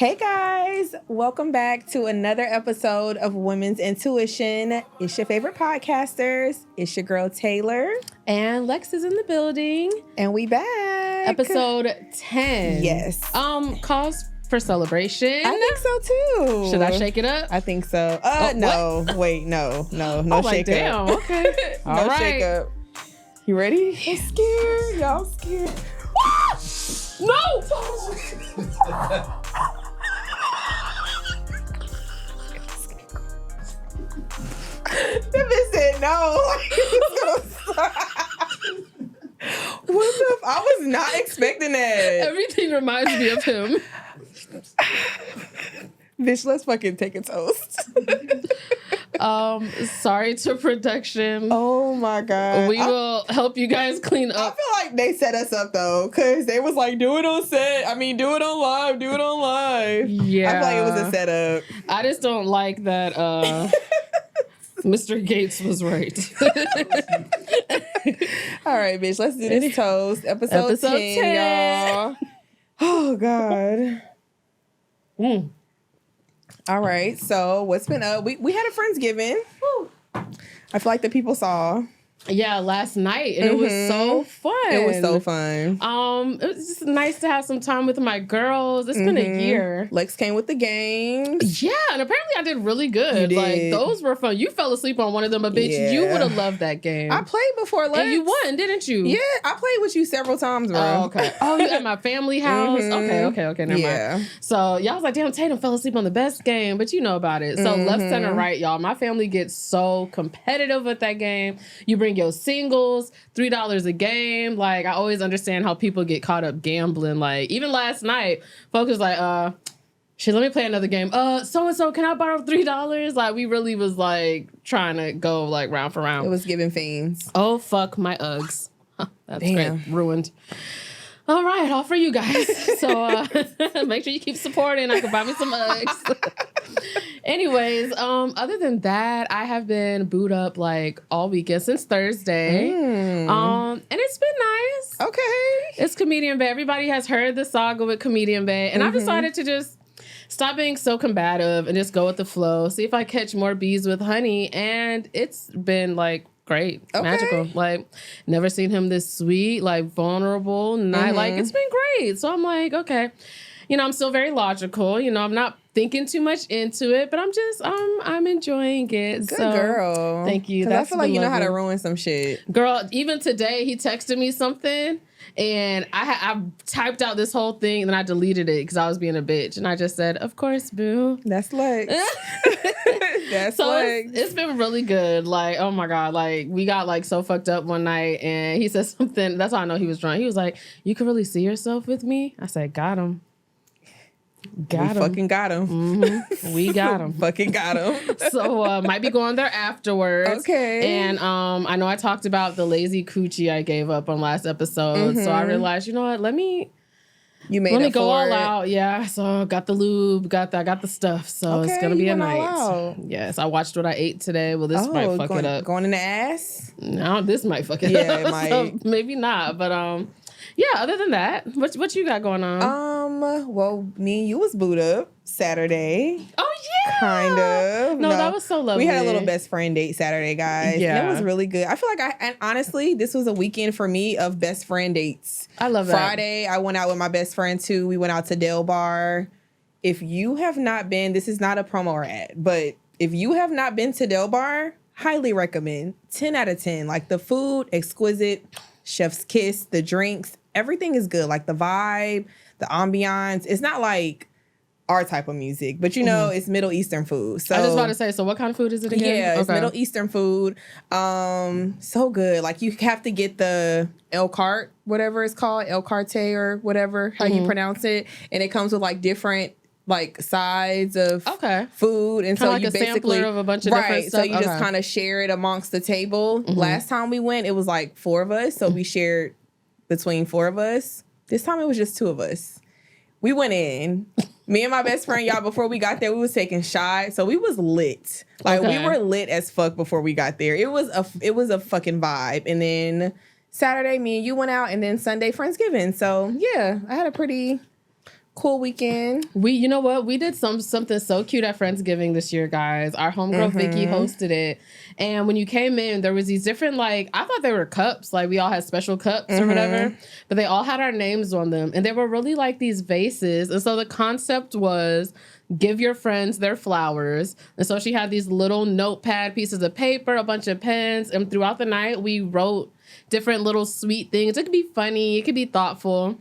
Hey guys, welcome back to another episode of Women's Intuition. It's your favorite podcasters. It's your girl Taylor. And Lex is in the building. And we back. Episode 10. Yes. Cause for celebration. I think so too. Should I shake it up? I think so. No. Wait, no shake damn, up. Okay. No shake up. You ready? I'm scared. Y'all scared. No! That bitch said no. What the I was not expecting that. Everything reminds me of him. Bitch, let's fucking take a toast. Sorry to production. Oh my God. We will help you guys clean up. I feel like they set us up though, because they was like, do it on set. I mean, do it on live. Yeah. I feel like it was a setup. I just don't like that Mr. Gates was right. All right, bitch, let's do this toast. Episode 10, y'all. Oh God. All right, so what's been up? We had a Friendsgiving. I feel like the people saw. Yeah, last night, and it was so fun. It was so fun. It was just nice to have some time with my girls. It's been a year. Lex came with the games. Yeah, and apparently I did really good. You did. Like, those were fun. You fell asleep on one of them, but bitch, you would have loved that game. I played before Lex. And you won, didn't you? Yeah, I played with you several times, bro. Oh, okay. Oh, you at my family house? Okay, never mind. So, y'all was like, damn, Tatum fell asleep on the best game, but you know about it. So, left, center, right, y'all. My family gets so competitive with that game. You bring your singles, $3 a game. Like, I always understand how people get caught up gambling. Like, even last night, folks was like, shit, let me play another game. So-and-so, can I borrow $3? Like, we really was, like, trying to go, like, round for round. It was giving fiends. Oh, fuck my Uggs. That's Damn. great. Ruined. All right, all for you guys. So make sure you keep supporting. I can buy me some Uggs. Anyways, other than that, I have been booed up like all weekend since Thursday. And it's been nice. Okay. It's Comedian Bay. Everybody has heard the saga with Comedian Bay. And I've decided to just stop being so combative and just go with the flow. See if I catch more bees with honey. And it's been like great. Okay. Magical. Like, never seen him this sweet, like vulnerable. Like, it's been great. So I'm like, okay. You know, I'm still very logical. You know, I'm not thinking too much into it, but I'm just, I'm enjoying it. Good so, girl. Thank you. Because I feel like you know how to ruin some shit. Girl, even today, he texted me something, and I typed out this whole thing, and then I deleted it because I was being a bitch. And I just said, of course, boo. That's Lex. That's so Lex. It's been really good. Like, oh my God. Like, we got like so fucked up one night, and he said something. That's how I know he was drunk. He was like, you can really see yourself with me? I said, got him. Fucking got him. We got him. Fucking got him. So might be going there afterwards. Okay. And I know I talked about the lazy coochie I gave up on last episode. So I realized, you know what? Let me go all out. Yeah. So got the lube, got the stuff. So it's gonna be a night. Yes. I watched what I ate today. Well, this might fuck it up. Going in the ass? No, this might fuck it up. Yeah, it might. So maybe not. But yeah, other than that, what you got going on? Well, me and you was booed up Saturday. Oh yeah. Kind of. No, that was so lovely. We had a little best friend date Saturday, guys. Yeah. And it was really good. I feel like and honestly, this was a weekend for me of best friend dates. I love that. Friday, I went out with my best friend too. We went out to Del Bar. If you have not been, this is not a promo or ad, but if you have not been to Del Bar, highly recommend. 10 out of 10. Like, the food, exquisite. Chef's kiss, the drinks, everything is good. Like, the vibe, the ambiance. It's not like our type of music, but you know, it's Middle Eastern food. So I was just about to say, so what kind of food is it again? Yeah, it's Middle Eastern food. So good. Like, you have to get the El Carte, whatever it's called, El Carte or whatever, how you pronounce it. And it comes with like different like sides of food. And kinda so like you a basically sampler of a bunch of different stuff. So you just kind of share it amongst the table. Last time we went, it was like 4 of us. So we shared between 4 of us. This time it was just 2 of us. We went in. Me and my best friend, y'all, before we got there, we was taking shots. So we was lit. Like, we were lit as fuck before we got there. It was a fucking vibe. And then Saturday, me and you went out, and then Sunday, Friendsgiving. So yeah, I had a pretty Cool weekend. You know what? We did something so cute at Friendsgiving this year, guys. Our homegirl Vicky hosted it. And when you came in, there was these different, like, I thought they were cups. Like, we all had special cups or whatever. But they all had our names on them. And they were really like these vases. And so the concept was give your friends their flowers. And so she had these little notepad pieces of paper, a bunch of pens. And throughout the night, we wrote different little sweet things. It could be funny. It could be thoughtful.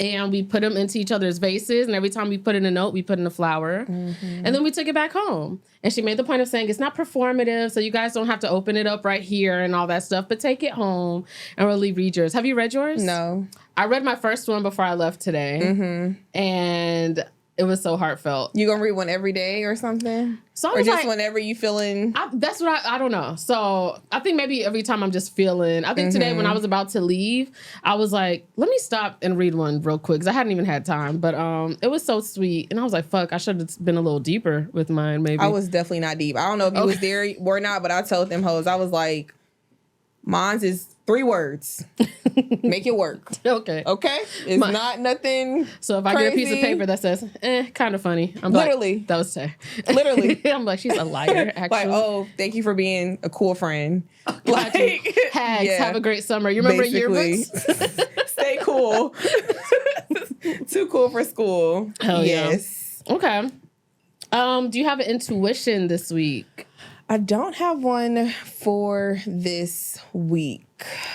And we put them into each other's vases. And every time we put in a note, we put in a flower. And then we took it back home. And she made the point of saying it's not performative, so you guys don't have to open it up right here and all that stuff, but take it home and really read yours. Have you read yours? No. I read my first one before I left today. And it was so heartfelt. You gonna read one every day or something? So or just like, whenever you feeling? That's what I don't know. So I think maybe every time I'm just feeling. I think today when I was about to leave, I was like, let me stop and read one real quick because I hadn't even had time. But it was so sweet, and I was like, fuck, I should have been a little deeper with mine. Maybe I was definitely not deep. I don't know if you was there or not, but I told them hoes, I was like, mine's is 3 words. Make it work. Okay? It's not nothing. So if I get a piece of paper that says, kind of funny. I'm literally. Like, that was Tay. Literally. I'm like, she's a liar, actually. Like, oh, thank you for being a cool friend. Like, Hags, have a great summer. You remember yearbooks? Stay cool. Too cool for school. Hell yes. Yeah. Okay. Do you have an intuition this week? I don't have one for this week.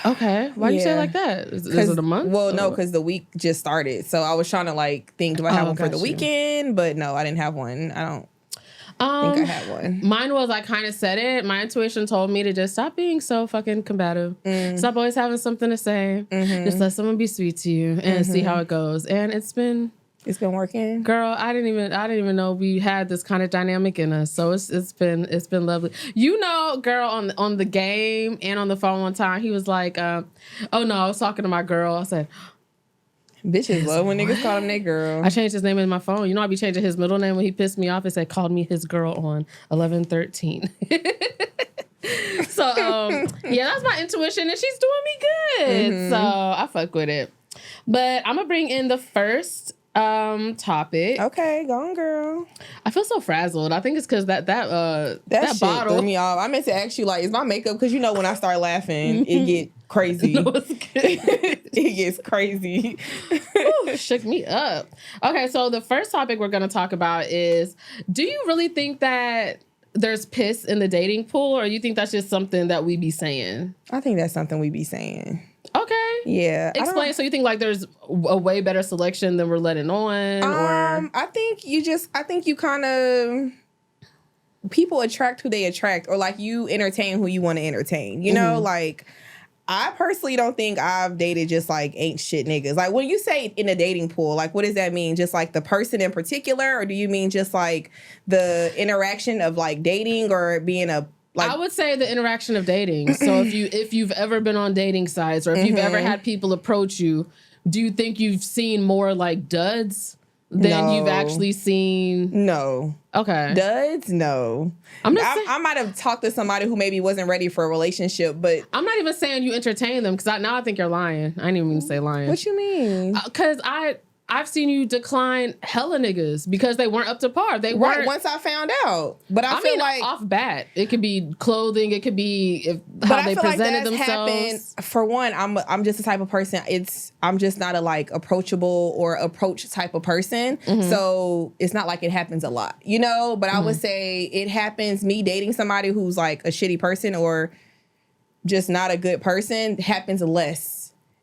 Okay. Why do you say it like that? Is it a month? Well, no, because the week just started. So I was trying to like think, do I have one for the weekend? But no, I didn't have one. I don't think I had one. Mine was, I kind of said it. My intuition told me to just stop being so fucking combative. Stop always having something to say. Just let someone be sweet to you and see how it goes. And it's been working. Girl, I didn't even know we had this kind of dynamic in us. So it's been lovely. You know, girl, on the game and on the phone one time, he was like, oh no, I was talking to my girl. I said, bitches love when niggas call him their girl. I changed his name in my phone. You know, I be changing his middle name when he pissed me off. It said, called me his girl on 11/13. So yeah, that's my intuition, and she's doing me good. So I fuck with it. But I'm gonna bring in the first topic. Okay, go on, girl. I feel so frazzled. I think it's because that shit bottle threw me off. I meant to ask you, like, is my makeup? Because you know when I start laughing, it get crazy. No, it's good. It gets crazy. Ooh, shook me up. Okay, so the first topic we're going to talk about is: do you really think that there's piss in the dating pool, or you think that's just something that we be saying? I think that's something we be saying. Okay. Yeah. Explain. So you think like there's a way better selection than we're letting on? Or I think you kind of, people attract who they attract, or like you entertain who you want to entertain. You know, like I personally don't think I've dated just like ain't shit niggas. Like when you say in a dating pool, like what does that mean? Just like the person in particular, or do you mean just like the interaction of like dating or being a like, I would say the interaction of dating. So if you've ever been on dating sites, or if you've ever had people approach you, do you think you've seen more like duds than you've actually seen? No. Okay. Duds? No. I might have talked to somebody who maybe wasn't ready for a relationship, but I'm not even saying you entertain them, because now I think you're lying. I didn't even mean to say lying. What you mean? Because I've seen you decline hella niggas because they weren't up to par. They weren't. Right, once I found out. But I feel mean, like off bat, it could be clothing, it could be how they presented themselves. For one, I'm just the type of person. I'm just not a like approachable or approach type of person. So it's not like it happens a lot, you know. But I would say it happens. Me dating somebody who's like a shitty person or just not a good person happens less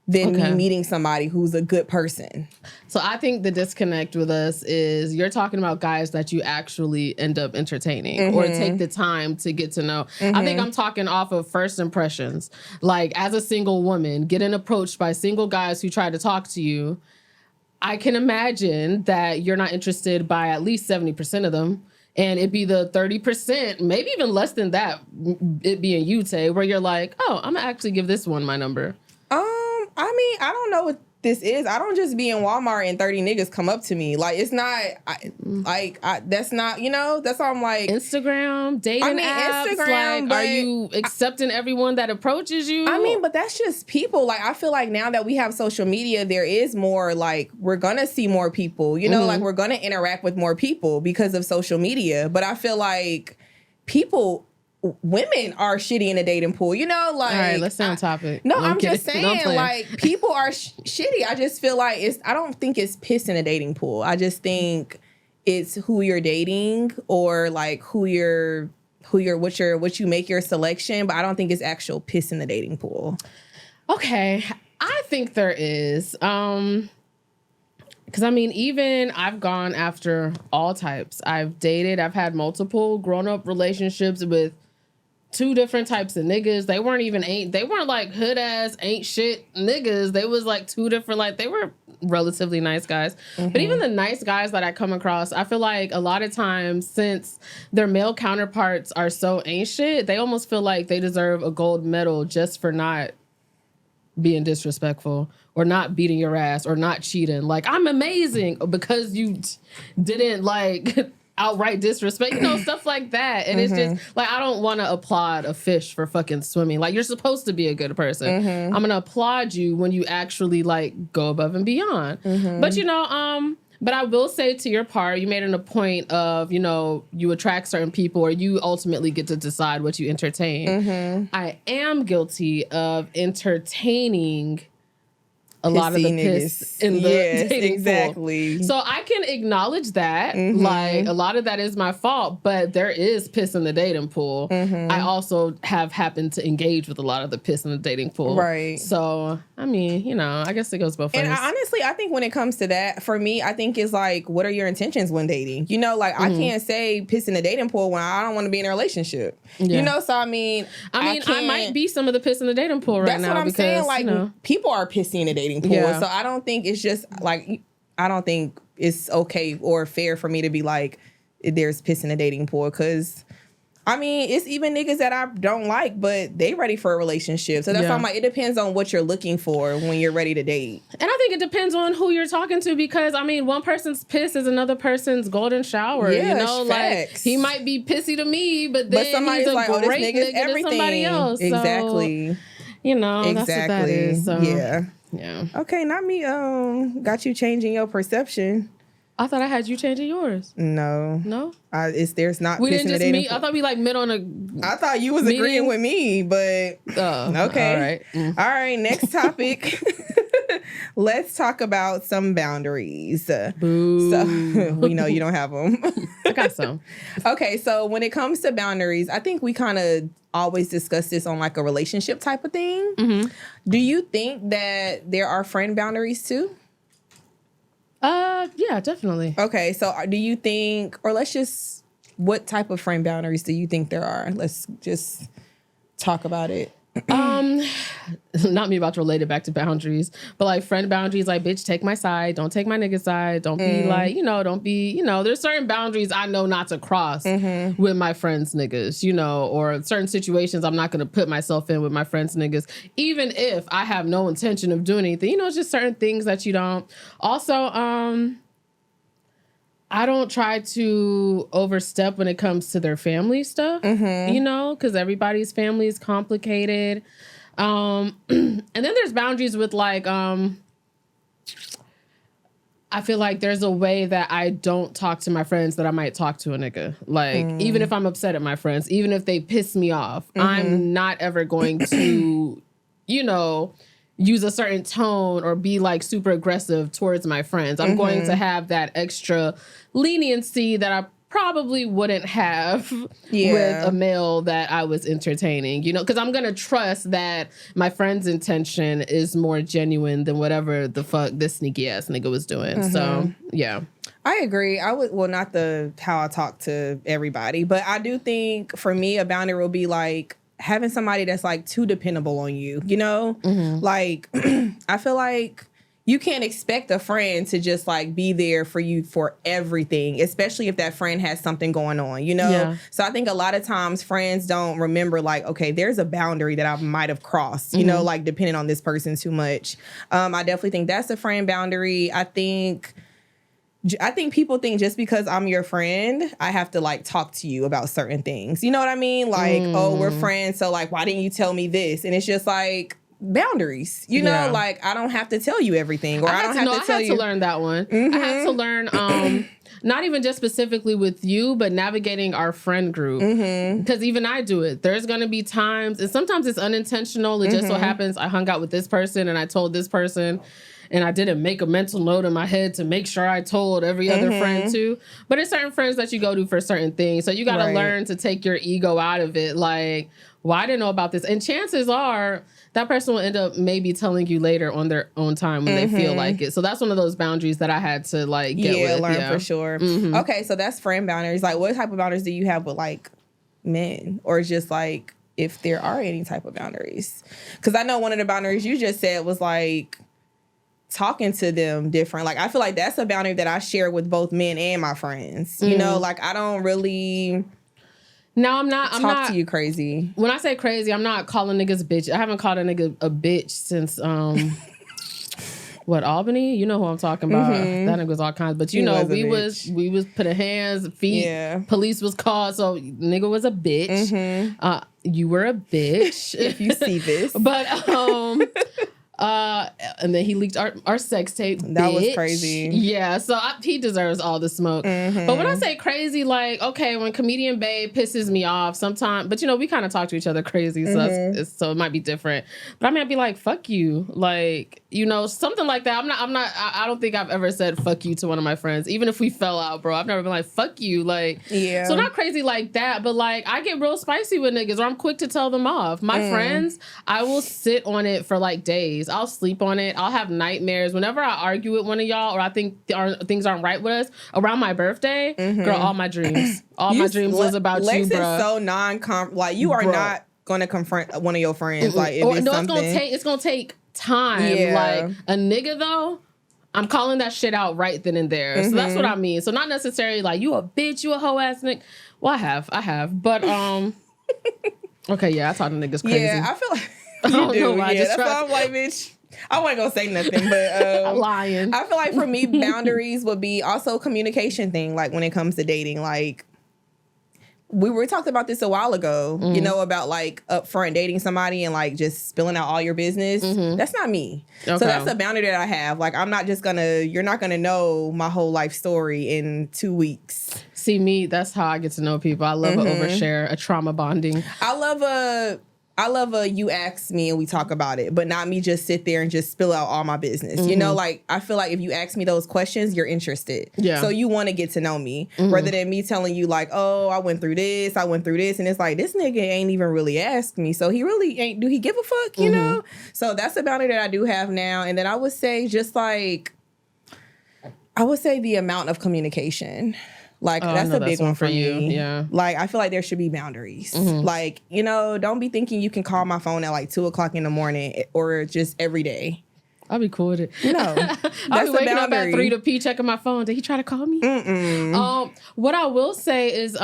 than me meeting somebody who's a good person. So I think the disconnect with us is you're talking about guys that you actually end up entertaining or take the time to get to know. I think I'm talking off of first impressions. Like as a single woman, getting approached by single guys who try to talk to you, I can imagine that you're not interested by at least 70% of them. And it'd be the 30%, maybe even less than that, it being you, Tay, where you're like, oh, I'm gonna actually give this one my number. I mean, I don't know what this is. I don't just be in Walmart and 30 niggas come up to me. Like, it's not, that's not, you know, that's why I'm like. Instagram, dating apps, Instagram, like, are you accepting everyone that approaches you? I mean, but that's just people. Like, I feel like now that we have social media, there is more, like, we're going to see more people, you know, like, we're going to interact with more people because of social media. But I feel like women are shitty in the dating pool, you know, like. All right, let's stay on topic. No, I'm just saying, like, people are shitty. I just feel like I don't think it's piss in a dating pool. I just think it's who you're dating or like what you make your selection, but I don't think it's actual piss in the dating pool. Okay, I think there is. Because I mean, even I've gone after all types. I've dated. I've had multiple grown-up relationships with 2 different types of niggas. They weren't like hood ass ain't shit niggas. They was like 2 different, like, they were relatively nice guys. But even the nice guys that I come across, I feel like a lot of times, since their male counterparts are so ain't shit, they almost feel like they deserve a gold medal just for not being disrespectful or not beating your ass or not cheating. Like, I'm amazing because you didn't like outright disrespect, you know, stuff like that. And it's just like, I don't want to applaud a fish for fucking swimming. Like, you're supposed to be a good person. I'm going to applaud you when you actually like go above and beyond. But you know, but I will say, to your part, you made it a point of, you know, you attract certain people or you ultimately get to decide what you entertain. I am guilty of entertaining a lot of the piss in the dating pool. So I can acknowledge that. Like, a lot of that is my fault, but there is piss in the dating pool. I also have happened to engage with a lot of the piss in the dating pool. Right. So, I mean, you know, I guess it goes both ways. And honestly, I think when it comes to that, for me, I think it's like, what are your intentions when dating? You know, like, I can't say piss in the dating pool when I don't want to be in a relationship. You know, so I mean, I might be some of the piss in the dating pool right now. That's what I'm saying. Like, you know, people are pissy in the dating pool. So I don't think it's just like, I don't think it's okay or fair for me to be like, there's piss in the dating pool. Because I mean, it's even niggas that I don't like, but they ready for a relationship. So that's why I'm like, it depends on what you're looking for when you're ready to date. And I think it depends on who you're talking to, because I mean, one person's piss is another person's golden shower. You know, like, he might be pissy to me, but then somebody's like, oh, this nigga's everything to somebody else. Exactly. So, you know, that's what that is. So. Yeah. Okay, not me. Got you changing your perception. I thought I had you changing yours. No. There's not. We didn't just meet. I thought we like met on a. I thought you was meeting. Agreeing with me, but okay. All right. Next topic. Let's talk about some boundaries. Boo. So we know you don't have them. I got some. Okay, so when it comes to boundaries, I think we kind of always discuss this on like a relationship type of thing. Do you think that there are friend boundaries too? Yeah, definitely. Okay, so do you think, or what type of friend boundaries do you think there are? Let's just talk about it. Not me about to relate it back to boundaries, but like friend boundaries, like, bitch, take my side, don't take my nigga side, don't be like, you know, don't be, you know, there's certain boundaries I know not to cross with my friends niggas, you know, or certain situations I'm not going to put myself in with my friends niggas, even if I have no intention of doing anything, you know, it's just certain things that you don't. Also, I don't try to overstep when it comes to their family stuff, you know, because everybody's family is complicated. And then there's boundaries with like, I feel like there's a way that I don't talk to my friends that I might talk to a nigga. Like, even if I'm upset at my friends, even if they piss me off, I'm not ever going to, you know, use a certain tone or be like super aggressive towards my friends. I'm going to have that extra leniency that I probably wouldn't have with a male that I was entertaining, you know, because I'm going to trust that my friend's intention is more genuine than whatever the fuck this sneaky ass nigga was doing. So, yeah. I agree. Not how I talk to everybody, but I do think for me, a boundary will be like, having somebody that's like too dependable on you, you know? Like, I feel like you can't expect a friend to just like be there for you for everything, especially if that friend has something going on, you know? Yeah. So I think a lot of times friends don't remember like, okay, there's a boundary that I might have crossed, you know, like depending on this person too much. I definitely think that's a friend boundary. I think people think just because I'm your friend, I have to like talk to you about certain things. You know what I mean? Like, oh, we're friends, so like, why didn't you tell me this? And it's just like, boundaries, you know, like I don't have to tell you everything, or I don't have to tell you. I had to learn that one. I had to learn, not even just specifically with you, but navigating our friend group. Because even I do it. There's going to be times, and sometimes it's unintentional. It just so happens I hung out with this person and I told this person, and I didn't make a mental note in my head to make sure I told every other friend too. But it's certain friends that you go to for certain things. So you got to learn to take your ego out of it. Like, well, I didn't know about this. And chances are that person will end up maybe telling you later on their own time when they feel like it. So that's one of those boundaries that I had to like get with. Learn for sure. Okay, so that's friend boundaries. Like, what type of boundaries do you have with like men, or just like if there are any type of boundaries? Because I know one of the boundaries you just said was like talking to them different. Like, I feel like that's a boundary that I share with both men and my friends. You know, like I don't really. No, I'm not. Talk to you crazy. When I say crazy, I'm not calling niggas bitch. I haven't called a nigga a bitch since what, Albany? You know who I'm talking about. That nigga was all kinds. But you know, we was putting hands, feet. Yeah. Police was called, so nigga was a bitch. You were a bitch if you see this. But and then he leaked our sex tape. That was crazy. Yeah, so he deserves all the smoke. But when I say crazy, like, okay, when comedian babe pisses me off sometimes, but you know, we kind of talk to each other crazy, so so it might be different. But I mean, I'd be like, fuck you, like, you know, something like that. I don't think I've ever said fuck you to one of my friends, even if we fell out, bro. I've never been like, fuck you, like, so not crazy like that, but like, I get real spicy with niggas, or I'm quick to tell them off. My friends, I will sit on it for like days. I'll sleep on it. I'll have nightmares. Whenever I argue with one of y'all, or I think things aren't right with us, around my birthday, girl, all my dreams. My dreams was about Lex you, bro. Is so like, you are not going to confront one of your friends. Like, if it's something. It's going to take time. Like, a nigga, though, I'm calling that shit out right then and there. So that's what I mean. So not necessarily like, you a bitch, you a hoe ass nigga. Well, I have. But, okay, yeah, I talk to niggas crazy. Yeah, I feel like you do. That's why I'm like, bitch. I wasn't gonna say nothing, but I'm lying. I feel like for me, boundaries would be also communication thing. Like, when it comes to dating, like we talked about this a while ago, you know, about like upfront dating somebody and like just spilling out all your business. That's not me. Okay. So that's a boundary that I have. Like, I'm not just you're not gonna know my whole life story in 2 weeks. See, me, that's how I get to know people. I love a overshare, a trauma bonding. I love a you ask me and we talk about it, but not me just sit there and just spill out all my business. You know, like, I feel like if you ask me those questions, you're interested. Yeah. So you want to get to know me rather than me telling you like, oh, I went through this. And it's like, this nigga ain't even really asked me. So he really ain't, do he give a fuck, you know? So that's a boundary that I do have now. And then I would say the amount of communication. Like, that's a big one for you. Yeah. Like, I feel like there should be boundaries. Like, you know, don't be thinking you can call my phone at like 2:00 in the morning or just every day. I'll be cool with it. No, I'll be waking up at 3 to pee checking my phone. Did he try to call me? What I will say is,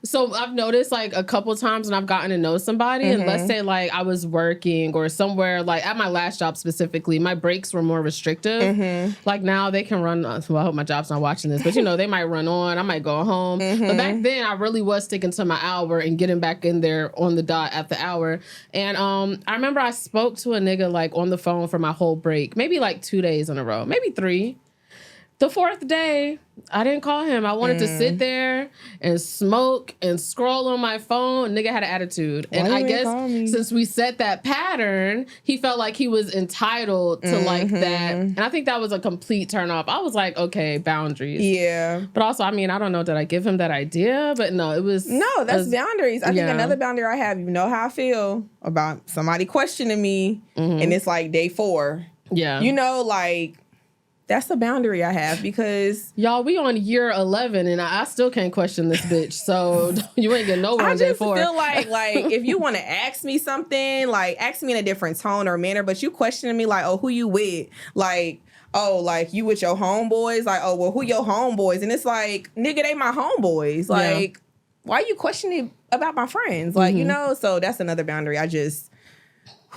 so I've noticed like a couple times when I've gotten to know somebody, and let's say like I was working or somewhere, like at my last job specifically, my breaks were more restrictive. Like now they can run. Well, I hope my job's not watching this, but you know, they might run on. I might go home. But back then, I really was sticking to my hour and getting back in there on the dot at the hour. And I remember I spoke to a nigga like on the phone for my whole break, maybe like 2 days in a row, maybe 3. The 4th day, I didn't call him. I wanted to sit there and smoke and scroll on my phone. Nigga had an attitude. And I guess since we set that pattern, he felt like he was entitled to like that. And I think that was a complete turn off. I was like, okay, boundaries. Yeah. But also, I mean, I don't know, did I give him that idea? But no, it was... No, that's boundaries. I think another boundary I have, you know how I feel about somebody questioning me and it's like day 4. Yeah. You know, like... that's a boundary I have because y'all, we on year 11 and I still can't question this bitch. So you ain't getting nowhere on day 4. I just feel like if you want to ask me something, like ask me in a different tone or manner, but you questioning me like, oh, who you with? Like, oh, like you with your homeboys? Like, oh, well, who your homeboys? And it's like, nigga, they my homeboys. Like, why are you questioning about my friends? Like, you know, so that's another boundary.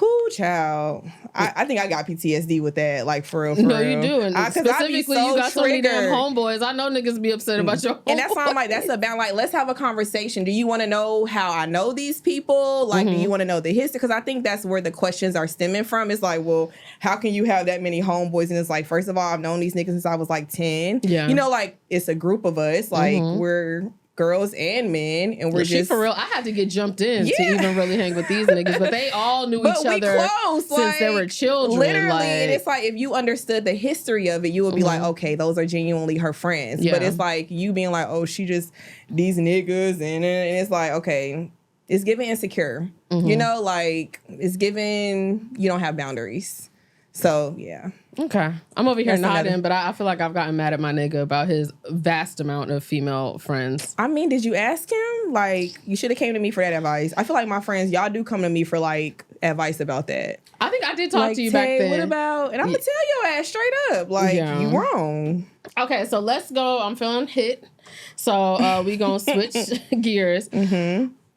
Whoo, child. I think I got PTSD with that, like, for real, No, real. you do. And specifically, you got so many damn homeboys. I know niggas be upset about your homeboys. And that's why I'm like, that's about, like, let's have a conversation. Do you want to know how I know these people? Like, do you want to know the history? Because I think that's where the questions are stemming from. It's like, well, how can you have that many homeboys? And it's like, first of all, I've known these niggas since I was, like, 10. Yeah. You know, like, it's a group of us. Like, we're girls and men, and we're just for real. I had to get jumped in to even really hang with these niggas, but they all knew each other close, since they were children. Literally, and it's like if you understood the history of it, you would be like, okay, those are genuinely her friends. Yeah. But it's like you being like, oh, she just these niggas, and it's like, okay, it's giving insecure. You know, like it's giving you don't have boundaries. So yeah. Okay. I'm over here nodding, but I feel like I've gotten mad at my nigga about his vast amount of female friends. I mean, did you ask him? Like, you should have came to me for that advice. I feel like my friends, y'all do come to me for, like, advice about that. I think I did talk to you back then. What about... And I'm going to tell your ass straight up. Like, you wrong. Okay, so let's go. I'm feeling hit. So we going to switch gears.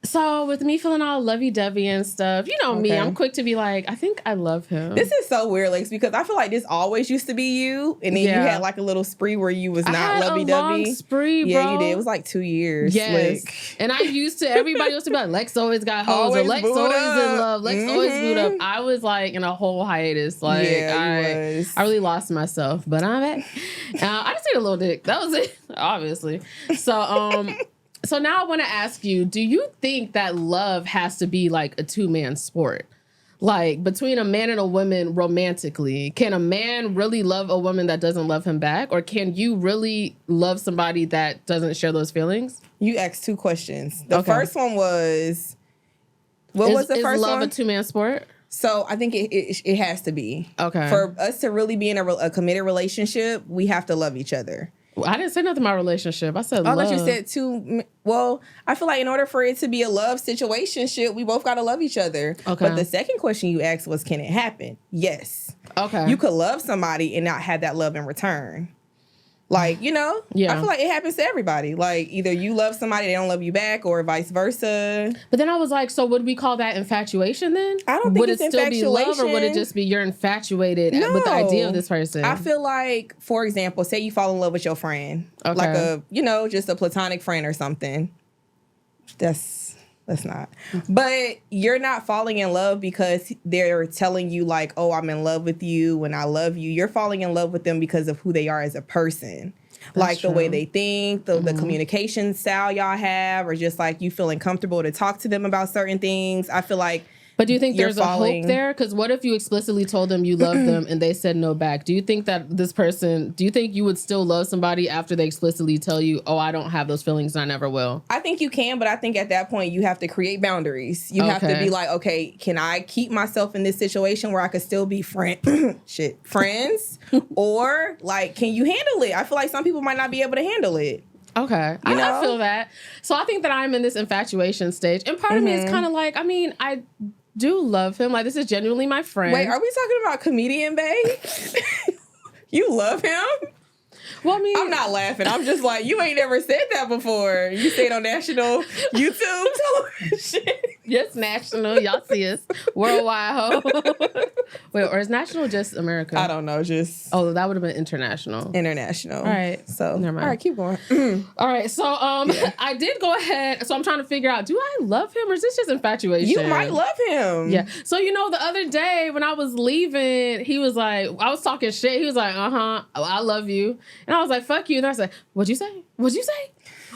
So with me feeling all lovey-dovey and stuff, you know me, I'm quick to be like, I think I love him. This is so weird, Lex, because I feel like this always used to be you, and then you had like a little spree where you was not lovey-dovey. I had a long spree, bro. Yeah, you did. It was like 2 years. Yes. And I used to, everybody used to be like, Lex always got hoes, or Lex always in love, Lex always booed up. I was like in a whole hiatus. Like, I really lost myself, but I'm back. I just need a little dick. That was it, obviously. So now I want to ask you, do you think that love has to be like a two-man sport? Like between a man and a woman romantically, can a man really love a woman that doesn't love him back? Or can you really love somebody that doesn't share those feelings? You asked 2 questions. The first one was, what was the first one? Is love a two-man sport? So I think it has to be. Okay. For us to really be in a committed relationship, we have to love each other. I didn't say nothing about relationship. I said love. But you said two. Well, I feel like in order for it to be a love situationship, we both got to love each other. Okay. But the second question you asked was, can it happen? Yes. Okay. You could love somebody and not have that love in return. Like, you know, I feel like it happens to everybody. Like, either you love somebody, they don't love you back, or vice versa. But then I was like, so would we call that infatuation then? I don't think it's infatuation. Would it still be love, or would it just be you're infatuated with the idea of this person? I feel like, for example, say you fall in love with your friend. Okay. Like a, you know, just a platonic friend or something. Let's not. But you're not falling in love because they're telling you like, oh, I'm in love with you and I love you. You're falling in love with them because of who they are as a person. That's like true. The way they think, the communication style y'all have, or just like you feeling comfortable to talk to them about certain things. I feel like. But do you think there's a hope there? Because what if you explicitly told them you love them and they said no back? Do you think that do you think you would still love somebody after they explicitly tell you, oh, I don't have those feelings and I never will? I think you can, but I think at that point you have to create boundaries. You have to be like, okay, can I keep myself in this situation where I could still be friends? Or like, can you handle it? I feel like some people might not be able to handle it. Okay. I feel that. So I think that I'm in this infatuation stage. And part of me is kind of like, I mean, I do love him. Like, this is genuinely my friend. Wait, are we talking about comedian Bae? You love him? Well, I mean, I'm not laughing. I'm just like, you ain't ever said that before. You say it on national YouTube television. Yes, national. Y'all see us. Worldwide, ho. Wait, or is national just America? I don't know. Just. Oh, that would have been international. International. All right. So, never mind. All right, keep going. All right. So, I did go ahead. So I'm trying to figure out, do I love him or is this just infatuation? You might love him. Yeah. So, you know, the other day when I was leaving, he was like, I was talking shit. He was like, I love you. And I was like, fuck you. And I was like, what'd you say? What'd you say?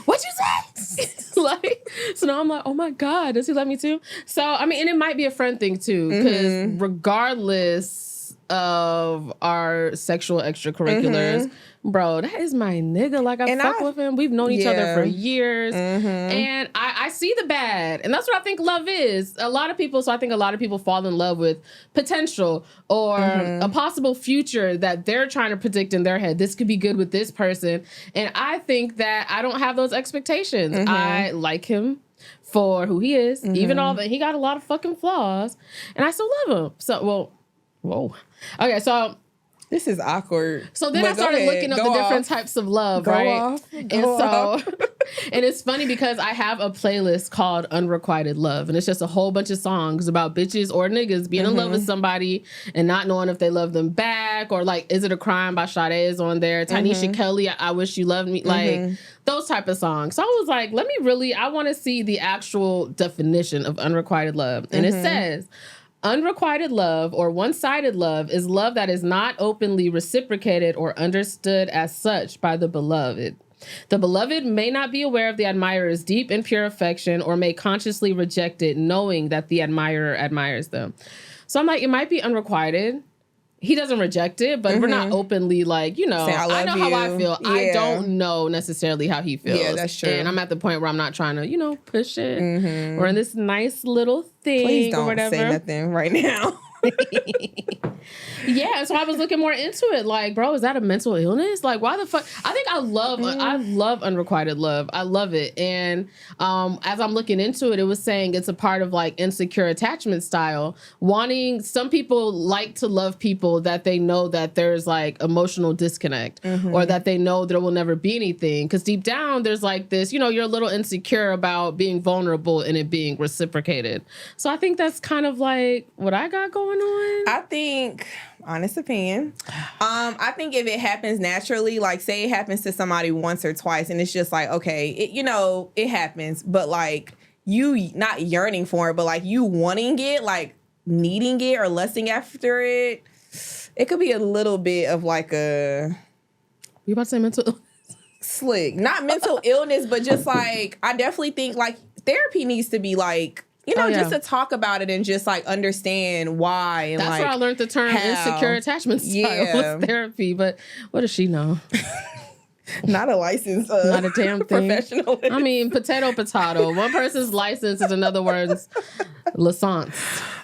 What'd you say? Like, so now I'm like, oh my God, does he love me too? So, I mean, and it might be a friend thing too, because regardless of our sexual extracurriculars, bro, that is my nigga. Like, I fuck with him. We've known each other for years. And I see the bad. And that's what I think love is. I think a lot of people fall in love with potential or a possible future that they're trying to predict in their head. This could be good with this person. And I think that I don't have those expectations. I like him for who he is, even though he got a lot of fucking flaws. And I still love him. So, whoa. Okay, so... This is awkward. So then I started looking up the different types of love, right? And it's funny because I have a playlist called Unrequited Love. And it's just a whole bunch of songs about bitches or niggas being in love with somebody and not knowing if they love them back, or like, Is It a Crime by Sade is on there. Tanisha Kelly, I Wish You Loved Me. Like those type of songs. So I was like, I want to see the actual definition of unrequited love. And it says, unrequited love or one-sided love is love that is not openly reciprocated or understood as such by the beloved. The beloved may not be aware of the admirer's deep and pure affection or may consciously reject it, knowing that the admirer admires them. So I'm like, it might be unrequited. He doesn't reject it, but we're not openly like, saying, I know how I feel. Yeah. I don't know necessarily how he feels. Yeah, that's true. And I'm at the point where I'm not trying to, push it. We're in this nice little thing. Please don't or whatever. say nothing right now. Yeah, so I was looking more into it. Like, bro, is that a mental illness? Like, why the fuck? I think I love unrequited love. I love it. And as I'm looking into it, it was saying it's a part of like insecure attachment style. Some people like to love people that they know that there's like emotional disconnect or that they know there will never be anything. Because deep down, there's like this, you're a little insecure about being vulnerable and it being reciprocated. So I think that's kind of like what I got going on. I think, honest opinion, I think if it happens naturally, like say it happens to somebody once or twice and it's just like, okay, it happens, but like you not yearning for it, but like you wanting it, like needing it or lusting after it, it could be a little bit of like You about to say mental illness? Slick. Not mental illness, but just like, I definitely think like therapy needs to be like, just to talk about it and just like understand why. And that's where I learned the term insecure attachment style was therapy. But what does she know? Not a license. Not a damn thing. Professional. I mean, potato. One person's license is another word's license.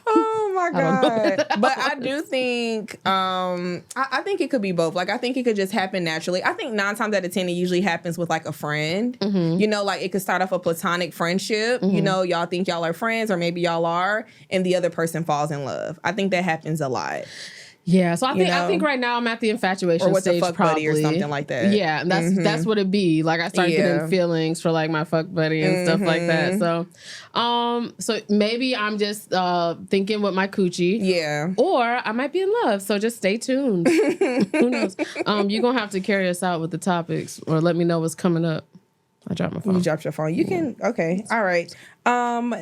Oh my God. But I do think, I think it could be both. Like, I think it could just happen naturally. I think 9 times out of 10, it usually happens with like a friend. Like it could start off a platonic friendship. Y'all think y'all are friends or maybe y'all are, and the other person falls in love. I think that happens a lot. Yeah, so I think right now I'm at the infatuation or with stage, the fuck probably, buddy or something like that. Yeah, that's what it be. Like I start getting feelings for like my fuck buddy and stuff like that. So, so maybe I'm just thinking with my coochie. Yeah, or I might be in love. So just stay tuned. Who knows? You're gonna have to carry us out with the topics, or let me know what's coming up. I dropped my phone. You dropped your phone. You can. Okay. All right.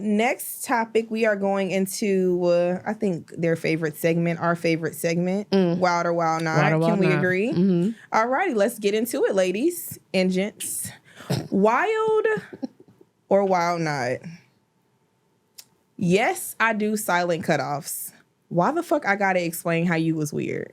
Next topic, we are going into, I think our favorite segment, Wild or Wild Not. Can we agree? All righty. Let's get into it, ladies and gents. Wild or Wild Not? Yes, I do silent cutoffs. Why the fuck I gotta explain how you was weird?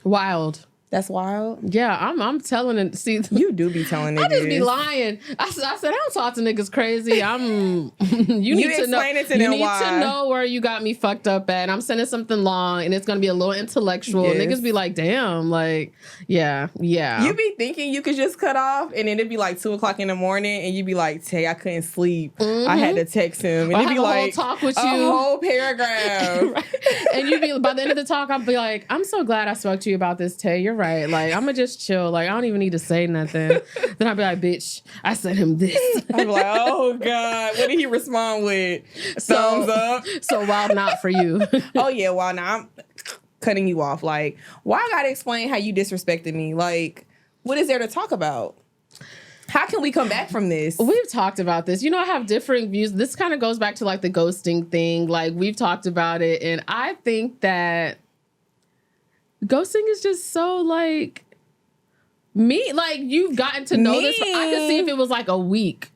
Wild. That's wild. Yeah, I'm telling it. See, you do be telling niggas. I just be lying. I said I don't talk to niggas crazy. You need to know. You need to know where you got me fucked up at. I'm sending something long, and it's gonna be a little intellectual. Yes. Niggas be like, damn, like, yeah. You be thinking you could just cut off, and then it'd be like 2:00 in the morning, and you'd be like, Tay, I couldn't sleep. I had to text him, and it'd be like whole talk with you, a whole paragraph. Right? And you'd be by the end of the talk, I'd be like, I'm so glad I spoke to you about this, Tay. You're right. Like, I'm gonna just chill. Like, I don't even need to say nothing. Then I'd be like, bitch, I sent him this. I'd be like, oh God, what did he respond with? Thumbs up. So wild not for you. Oh yeah, wild not. I'm cutting you off. Like, why I gotta explain how you disrespected me? Like, what is there to talk about? How can we come back from this? We've talked about this. I have different views. This kind of goes back to like the ghosting thing. Like, we've talked about it, and I think that ghosting is just so like me. Like, you've gotten to know this. I could see if it was like a week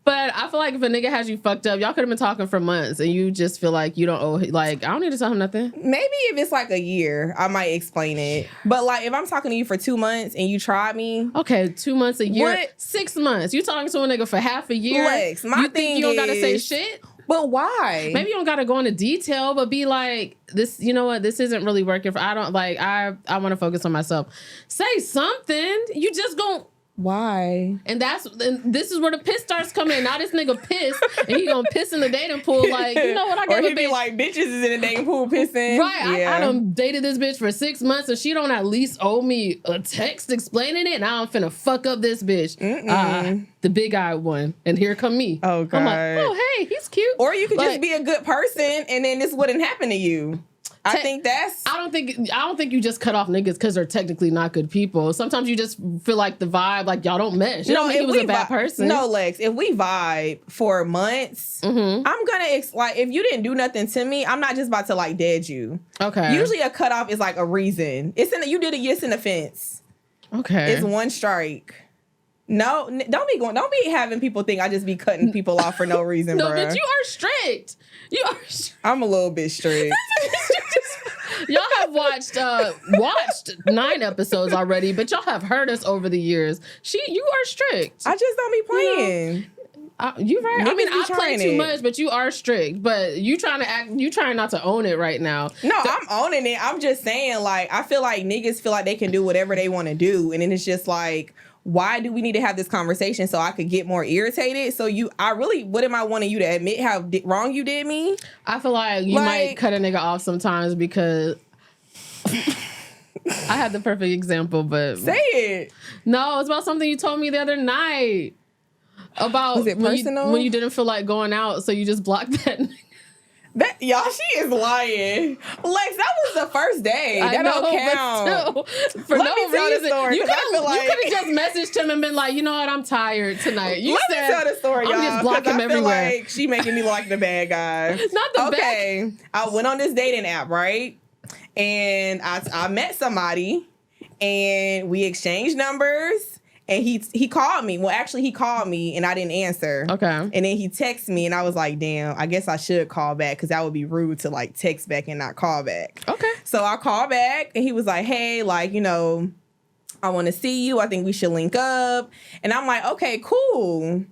But I feel like if a nigga has you fucked up, y'all could have been talking for months and you just feel like you don't owe, like, I don't need to tell him nothing. Maybe if it's like a year, I might explain it. But like if I'm talking to you for 2 months and you tried me. Okay, 2 months, a year, What? 6 months. You talking to a nigga for half a year. Lex, my you think thing you don't gotta say is- shit? But why? Maybe you don't gotta go into detail, but be like, this, you know what, this isn't really working for, I don't, like, I want to focus on myself. Say something. You just gon' Why? And this is where the piss starts coming in. Now this nigga pissed and he gonna piss in the dating pool. Like, you know what? I Or gave he a be bitch. like, bitches is in the dating pool pissing. Right. Yeah. I done dated this bitch for 6 months and she don't at least owe me a text explaining it. Now I'm finna fuck up this bitch. The big eyed one. And here come me. Oh, God. I'm like, oh, hey, he's cute. Or you could Like, just be a good person and then this wouldn't happen to you. I think that's... I don't think you just cut off niggas because they're technically not good people. Sometimes you just feel like the vibe, like y'all don't mesh. You don't mean he was a bad person. No, Lex, if we vibe for months, I'm gonna like if you didn't do nothing to me, I'm not just about to like dead you. Okay. Usually a cutoff is like a reason. You did it, it's an offense. Okay. It's one strike. No, don't be having people think I just be cutting people off for no reason, no, bruh. but you are strict. You are I'm a little bit strict. Y'all have watched 9 episodes already, but y'all have heard us over the years. You are strict. I just don't be playing. You right. I mean, Niggas be I play trying too it. much, but you are strict. But you trying not to own it right now. No, I'm owning it. I'm just saying, like, I feel like niggas feel like they can do whatever they want to do. And then it's just like, why do we need to have this conversation so I could get more irritated? What am I wanting you to admit how wrong you did me? I feel like you might cut a nigga off sometimes because I had the perfect example, but say it. No, it's about something you told me the other night. About was it personal? When you didn't feel like going out, so you just blocked that nigga. Y'all, she is lying. Lex, that was the first day. That don't count. But still, for Let no me tell the reason. story, You 'cause I feel like- could have just messaged him and been like, you know what, I'm tired tonight. You Let said, me tell the story, y'all. I'm just blocking 'cause him I feel everywhere. like she making me look like the bad guy. Not the bad. Okay, I went on this dating app, right? And I met somebody, and we exchanged numbers. And he called me. Well, actually, he called me and I didn't answer. Okay. And then he texted me and I was like, damn, I guess I should call back because that would be rude to like text back and not call back. Okay. So I called back and he was like, hey, like, you know, I want to see you. I think we should link up. And I'm like, okay, cool.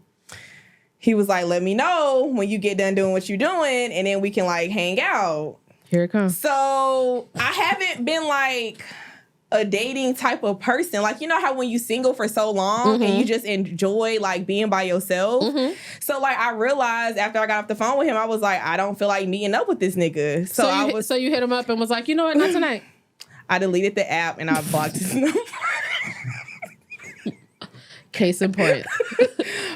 He was like, let me know when you get done doing what you're doing and then we can like hang out. Here it comes. So I haven't been like a dating type of person. Like, you know how when you single for so long and you just enjoy like being by yourself. So like I realized after I got off the phone with him, I was like, I don't feel like meeting up with this nigga. So you hit him up and was like, you know what, not tonight. I deleted the app and I blocked his number. Case in point.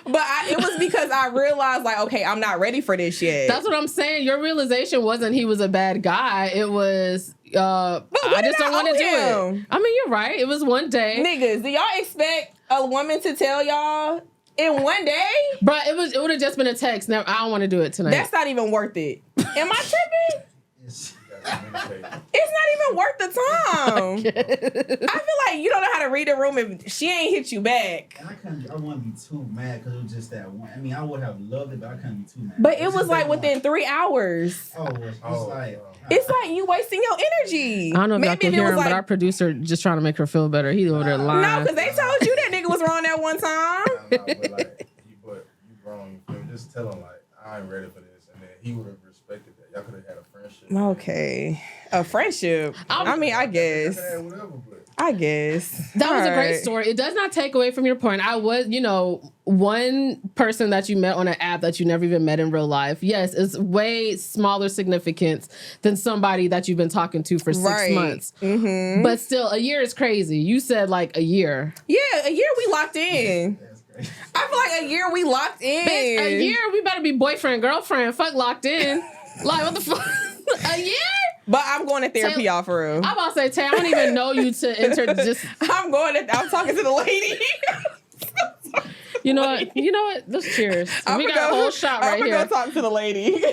But it was because I realized like, okay, I'm not ready for this yet. That's what I'm saying. Your realization wasn't he was a bad guy. It was I just don't want to do it. I mean, you're right. It was one day. Niggas, do y'all expect a woman to tell y'all in one day? Bro, it would have just been a text. Now I don't want to do it tonight. That's not even worth it. Am I tripping? It's not even worth the time. I feel like you don't know how to read the room if she ain't hit you back. And I wouldn't be too mad because it was just that one. I mean, I would have loved it, but I couldn't be too mad. But it was like within 3 hours. It's like you wasting your energy. I don't know if y'all can hear him, like, but our producer just trying to make her feel better. He over there lying. No, because they told you that nigga was wrong that one time. But you wrong. Just tell him like I ain't ready for this, and then he would have respected that. Y'all could have had a friendship. Okay, a friendship. I mean, I guess. I guess. That was a great story. It does not take away from your point. I was, one person that you met on an app that you never even met in real life. Yes, it's way smaller significance than somebody that you've been talking to for 6 months. Mm-hmm. But still, a year is crazy. You said like a year. Yeah, a year we locked in. I feel like a year we locked in. Bitch, a year we better be boyfriend, girlfriend. Fuck locked in. Like, what the fuck? A year? But I'm going to therapy, y'all, for real. I'm about to say, Tay, I don't even know you to enter just... I'm talking to the lady. You know what? Let's cheers. We got a whole shot right here. I'm going to talk to the lady.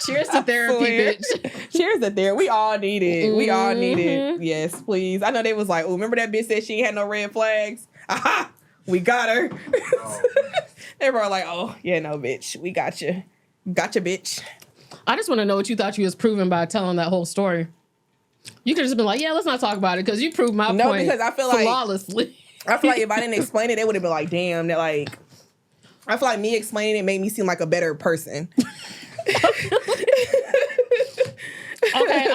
Cheers to therapy, bitch. Cheers to therapy. We all need it. We all need it. Yes, please. I know they was like, oh, remember that bitch said she ain't had no red flags? Aha! We got her. Everyone like, oh, yeah, no, bitch. We got you. Gotcha, bitch. I just want to know what you thought you was proving by telling that whole story. You could have just been like, yeah, let's not talk about it because you proved my point. No, because I feel like flawlessly. I feel like if I didn't explain it, they would have been like, damn, that like. I feel like me explaining it made me seem like a better person. Okay,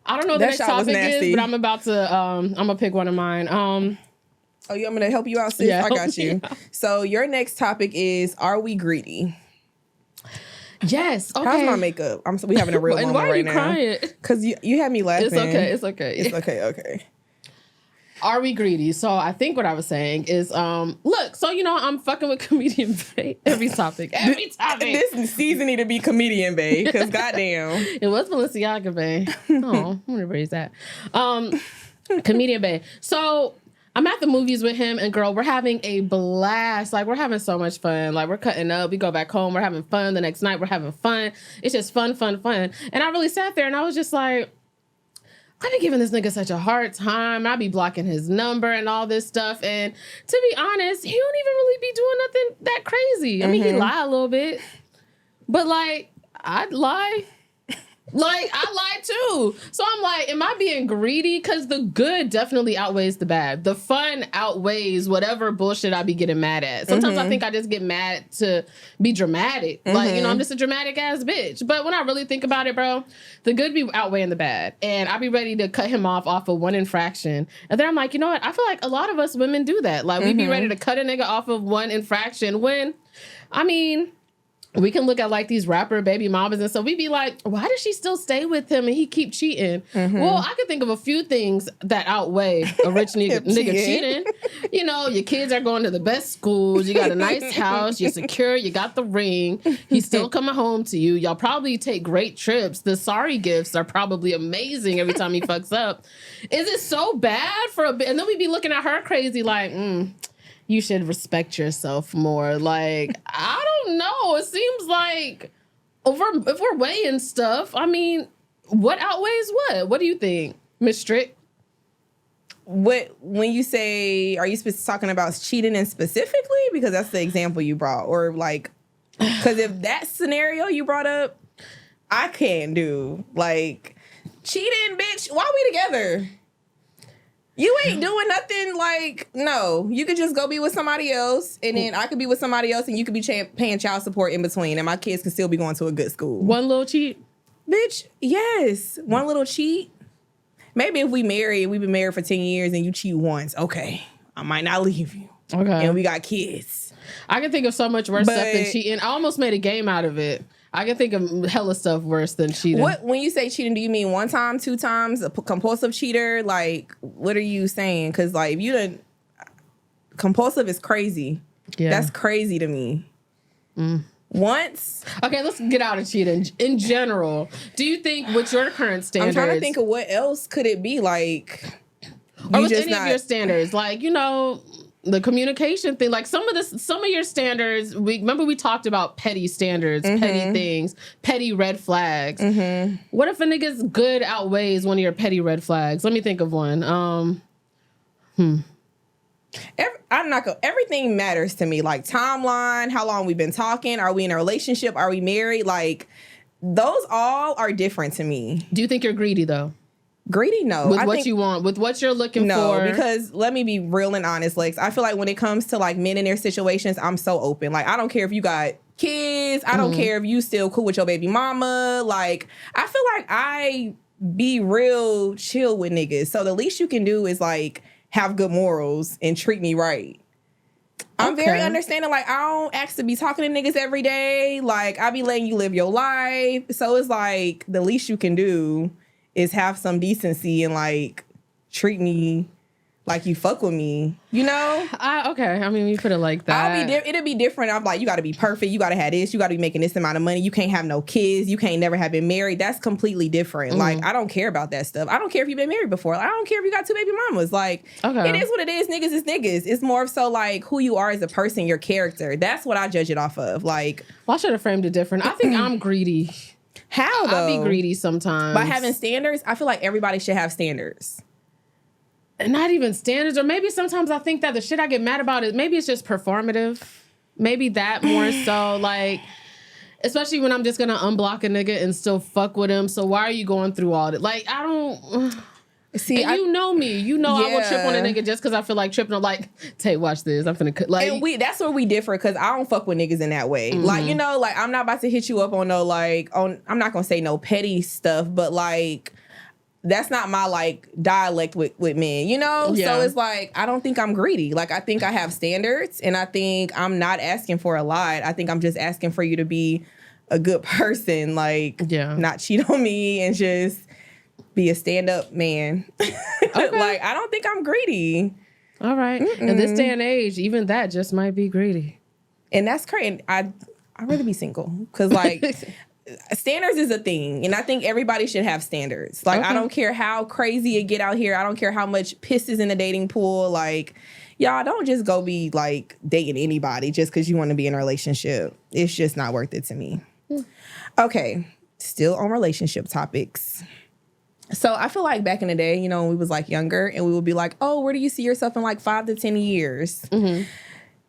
I don't know what the next topic is, but I'm about to I'm gonna pick one of mine. Oh, you want me to help you out, sis? Yeah, I got you. So your next topic is, are we greedy? Yes. Okay. How's my makeup? We having a real moment why are you right crying? now. Because you had me laughing. It's okay. It's okay. It's okay. Are we greedy? So I think what I was saying is, look, so, I'm fucking with comedian Bae every topic. This season need to be comedian Bae, because goddamn. It was Balenciaga Bae. Oh, I wonder where he's at. Comedian Bae. So I'm at the movies with him, and girl, we're having a blast. Like, we're having so much fun. Like, we're cutting up. We go back home. We're having fun. The next night, we're having fun. It's just fun. And I really sat there, and I was just like, I be giving this nigga such a hard time. I be blocking his number and all this stuff. And to be honest, he don't even really be doing nothing that crazy. I mean, he lie a little bit. But, like, I'd lie. Like, I lie too. So I'm like, am I being greedy? Because the good definitely outweighs the bad. The fun outweighs whatever bullshit I be getting mad at. Sometimes I think I just get mad to be dramatic. Like, I'm just a dramatic ass bitch. But when I really think about it, bro, the good be outweighing the bad. And I be ready to cut him off of one infraction. And then I'm like, you know what? I feel like a lot of us women do that. Like, we be ready to cut a nigga off of one infraction when, I mean, we can look at like these rapper baby mamas and so we be like, why does she still stay with him and he keep cheating? Well, I could think of a few things that outweigh a rich nigga cheating. Your kids are going to the best schools. You got a nice house. You're secure. You got the ring. He's still coming home to you. Y'all probably take great trips. The sorry gifts are probably amazing every time he fucks up. Is it so bad for a bit? And then we be looking at her crazy like, you should respect yourself more. Like, I don't know. It seems like if we're weighing stuff, I mean, what outweighs what? What do you think, Miss Strick? When you say, are you talking about cheating in specifically? Because that's the example you brought. Or like, because if that scenario you brought up, I can't do. Like, cheating, bitch, why we together? You ain't doing nothing. Like, no, you could just go be with somebody else, and then I could be with somebody else, and you could be paying child support in between, and my kids can still be going to a good school. One little cheat? Bitch, yes. One little cheat. Maybe if we've been married for 10 years, and you cheat once, okay, I might not leave you. Okay. And we got kids. I can think of so much worse stuff than cheating. I almost made a game out of it. I can think of hella stuff worse than cheating. When you say cheating, do you mean 1 time, 2 times, a compulsive cheater? Like, what are you saying? Because, like, if you done... Compulsive is crazy. Yeah. That's crazy to me. Once... Okay, let's get out of cheating. In general, do you think with your current standards... I'm trying to think of what else could it be, like... Or with any of your standards. Like, the communication thing, like some of your standards, we talked about petty standards, petty things, petty red flags. What if a nigga's good outweighs one of your petty red flags? Let me think of one. Everything matters to me. Like timeline, how long we've been talking, are we in a relationship, are we married? Like those all are different to me. Do you think you're greedy though? Greedy, no. With what you want, with what you're looking for. No, because let me be real and honest, Lex. I feel like when it comes to like men in their situations, I'm so open. Like, I don't care if you got kids. I don't care if you still cool with your baby mama. Like, I feel like I be real chill with niggas. So the least you can do is like have good morals and treat me right. I'm very understanding. Like, I don't ask to be talking to niggas every day. Like, I be letting you live your life. So it's like the least you can do is have some decency and like treat me like you fuck with me, Okay, I mean, you put it like that. It'll be different. I'm like, you got to be perfect. You got to have this. You got to be making this amount of money. You can't have no kids. You can't never have been married. That's completely different. Like, I don't care about that stuff. I don't care if you've been married before. Like, I don't care if you got 2 baby mamas. Like, it is what it is. Niggas is niggas. It's more so like who you are as a person, your character. That's what I judge it off of. Like, well, I should have framed it different. I think I'm greedy. How though? I'll be greedy sometimes. By having standards, I feel like everybody should have standards. And not even standards, or maybe sometimes I think that the shit I get mad about is maybe it's just performative. Maybe that more so, like, especially when I'm just gonna unblock a nigga and still fuck with him. So why are you going through all that? Like, I don't. See, you know me. You know I will trip on a nigga just because I feel like tripping. I'm like, Tay, watch this. I'm finna like. And that's where we differ because I don't fuck with niggas in that way. Mm-hmm. Like, you know, like I'm not about to hit you up on no like I'm not gonna say no petty stuff, but like that's not my like dialect with men, you know? Yeah. So it's like I don't think I'm greedy. Like I think I have standards and I think I'm not asking for a lot. I think I'm just asking for you to be a good person, like not cheat on me and just be a stand-up man. Okay. Like, I don't think I'm greedy. All right. In this day and age, even that just might be greedy. And that's crazy. I'd rather be single. Because, like, standards is a thing. And I think everybody should have standards. Like, I don't care how crazy it get out here. I don't care how much piss is in the dating pool. Like, y'all don't just go be, like, dating anybody just because you want to be in a relationship. It's just not worth it to me. Okay. Still on relationship topics. So I feel like back in the day, you know, when we was like younger and we would be like, oh, where do you see yourself in like 5 to 10 years? Mm-hmm.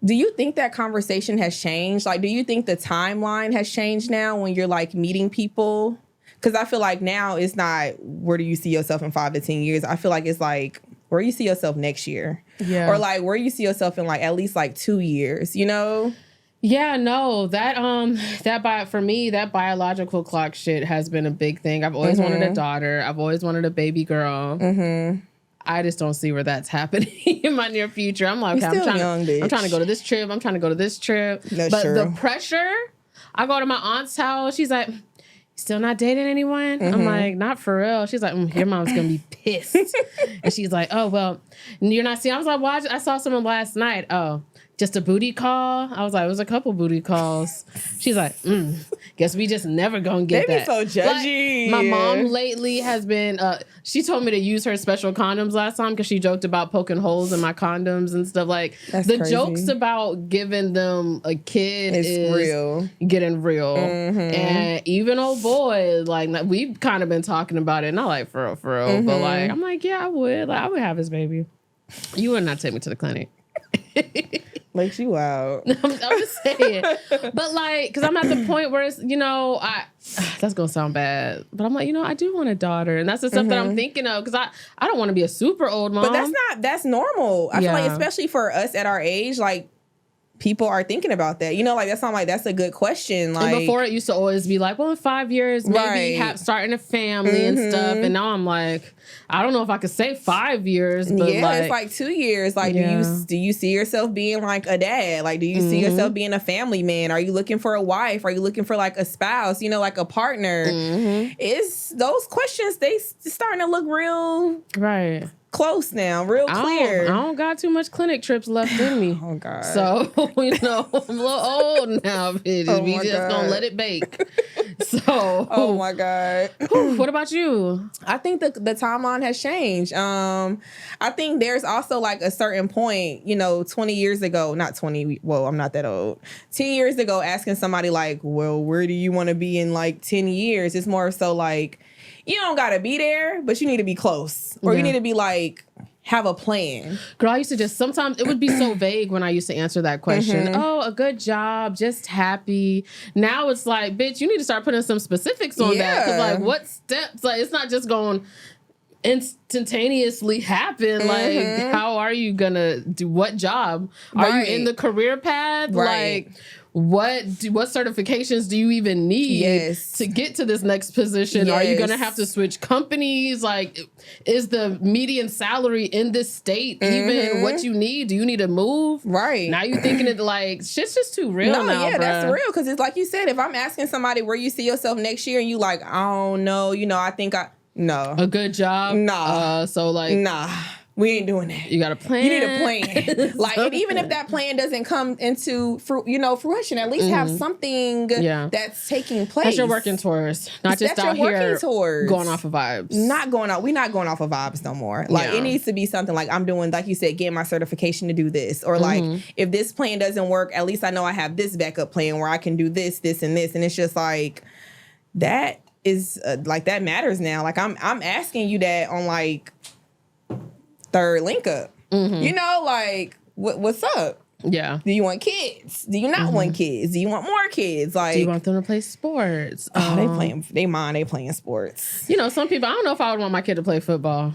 Do you think that conversation has changed? Like, do you think the timeline has changed now when you're like meeting people? Because I feel like now it's not where do you see yourself in 5 to 10 years? I feel like it's like where you see yourself next year. Yeah. Or like where you see yourself in like at least like 2 years, you know? Yeah, no, for me, that biological clock shit has been a big thing. I've always wanted a daughter. I've always wanted a baby girl. Mm-hmm. I just don't see where that's happening in my near future. I'm like, okay, I'm trying to go to this trip. I'm trying to go to this trip. That's but true. The pressure, I go to my aunt's house. She's like, still not dating anyone? Mm-hmm. I'm like, not for real. She's like, your mom's going to be pissed. And she's like, oh, well, you're not seeing. I was like, well, I saw someone last night. Oh. Just a booty call? I was like, it was a couple booty calls. She's like, guess we just never gonna get that. They be so judgy. Like, my mom lately has been, she told me to use her special condoms last time because she joked about poking holes in my condoms and stuff. Like, that's the crazy. Jokes about giving them a kid is real. Getting real. Mm-hmm. And even old boy, like, we've kind of been talking about it. Not like for real. Mm-hmm. But like, I'm like, yeah, I would. Like, I would have his baby. You would not take me to the clinic. Makes you out. I'm just saying. But like, because I'm at the point where it's, you know, that's going to sound bad. But I'm like, you know, I do want a daughter. And that's the stuff that I'm thinking of. Because I don't want to be a super old mom. But that's normal. I feel like, especially for us at our age, like, people are thinking about that. You know, like, that's a good question. Like, and before it used to always be like, well, in 5 years, maybe starting a family and stuff. And now I'm like, I don't know if I could say 5 years, but it's like 2 years. Like, do you see yourself being like a dad? Like, do you see yourself being a family man? Are you looking for a wife? Are you looking for like a spouse? You know, like a partner? Is those questions, they starting to look real close now, real clear. I don't got too much clinic trips left in me. Oh God. So, you know, I'm a little old now, bitch. We just gonna let it bake. So oh my God. What about you? I think the timeline has changed. I think there's also like a certain point, you know, 20 years ago, not 20, well, I'm not that old. 10 years ago, asking somebody like, well, where do you want to be in like 10 years? It's more so like, you don't gotta be there, but you need to be close. Or you need to be like, have a plan. Girl, I used to just, sometimes it would be so vague when I used to answer that question. Oh, a good job, just happy. Now it's like, bitch, you need to start putting some specifics on that. Because like, what steps? Like, it's not just going instantaneously happen. Like, how are you gonna do what job? Are you in the career path? Like, what certifications do you even need to get to this next position? Are you gonna have to switch companies? Like, is the median salary in this state even what you need? Do you need to move? Right. Now you thinking it like shit's just too real now, bruh. That's real. Because it's like you said, if I'm asking somebody where you see yourself next year and you like, I don't know, you know, no. A good job? Nah. So like... Nah. We ain't doing that. You got a plan. You need a plan. Like, and even if that plan doesn't come into fruition, at least have something that's taking place. That you're working towards. Not just out here going off of vibes. We're not going off of vibes no more. Like, it needs to be something like I'm doing, like you said, getting my certification to do this. Or like, if this plan doesn't work, at least I know I have this backup plan where I can do this, this, and this. And it's just like, that is, like, that matters now. Like, I'm asking you that on, like, third link up. You know, like, what's up? Yeah. Do you want kids? Do you not want kids? Do you want more kids? Like, do you want them to play sports? they playing sports. You know, some people, I don't know if I would want my kid to play football.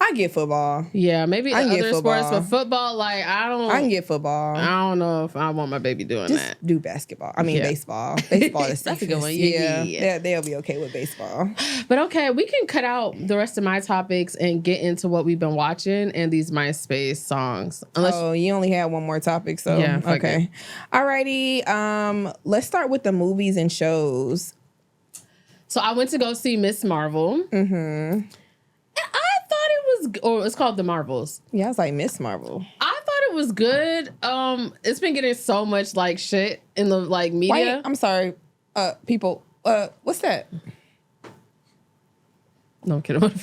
I get football. Yeah, maybe I can get other sports, football. but football, like, I can get football. I don't know if I want my baby doing Just that. do basketball. I mean, baseball. Baseball is That's a good safest. one. Yeah. They'll be okay with baseball. But okay, we can cut out the rest of my topics and get into what we've been watching and these MySpace songs. You only had one more topic, so Yeah, okay. Alrighty. Let's start with the movies and shows. So I went to go see Miss Marvel. Mm-hmm. I thought it was, or it's called The Marvels. Yeah, I was like Miss Marvel. I thought it was good. It's been getting so much like shit in the like media. Wait, I'm sorry. People, what's that? No, I'm kidding.